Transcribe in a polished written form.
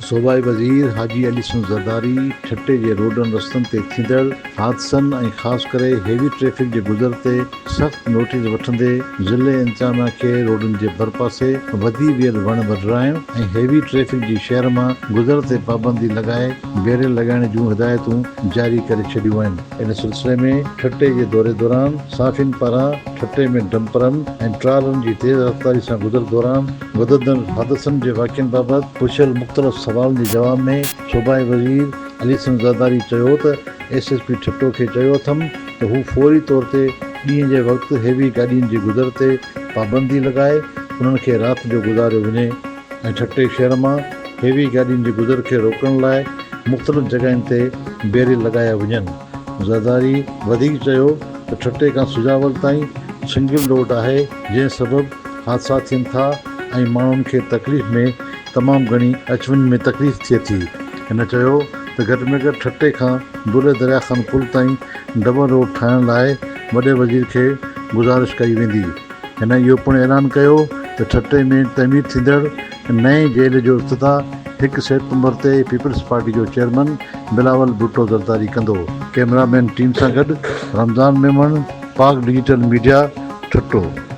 सूबाई वज़ीर हाजी अलीसन ज़रदारी छटे जे रोडनि रस्तनि ते थींदड़ हादसनि ऐं ख़ासि करे हेवी ट्रैफ़िक जे गुज़र ते सख़्तु नोटिस वठंदे ज़िले इंतिज़ामिया खे रोडनि जे भरपासे वधी वियल वण वढराइण ऐं हेवी ट्रैफ़िक जी शहर मां गुज़र ते पाबंदी लॻाए बैरियर लॻाइण जूं हिदायतूं जारी करे छॾियूं आहिनि। इन सिलसिले में छटे जे दौरे दौरान साफ़िन पारां छटे में डंपरनि ऐं ट्रालनि जी तेज़ रफ़्तारी सां गुज़र दौरान वधंदड़ हादसनि जे वाक़िअनि बाबति पुछियल मुख़्तलिफ़ सवालनि जे जवाब में सूबाई वज़ीर अलीसन ज़रदारी चयो त SSP छटो खे चयो अथमि त हू फौरी तौर ते ॾींहं जे वक़्तु हेवी गाॾियुनि जी गुज़र ते पाबंदी लॻाए उन्हनि खे राति जो गुज़ारियो वञे ऐं छटे शहर मां हेवी गाॾियुनि जी गुज़र खे रोकण लाइ मुख़्तलिफ़ जॻहियुनि ते बैरियर लॻाया वञनि। ज़रदारी वधीक चयो त छटे खां सुजावल ताईं सिंगल रोड आहे जंहिं सबबु हादसा थियनि था ऐं माण्हुनि खे तकलीफ़ में तमामु घणी अचु वञु में तकलीफ़ थिए थी। हिन चयो त घटि में घटि छटे खां दुले दरिया खान पुल ताईं डबल रोड ठाहिण लाइ वॾे वज़ीर खे गुज़ारिश कई वेंदी। हिन इहो पिणु ऐलान कयो त छटे में तइमीर थींदड़ नए जेल जो इफ़्तिताह 1 सेप्टेम्बर ते पीपल्स पार्टी जो चेयरमैन बिलावल भुट्टो ज़रदारी कंदो। कैमरामैन टीम सां गॾु रमज़ान मेमण, पाक डिजिटल मीडिया, छटो।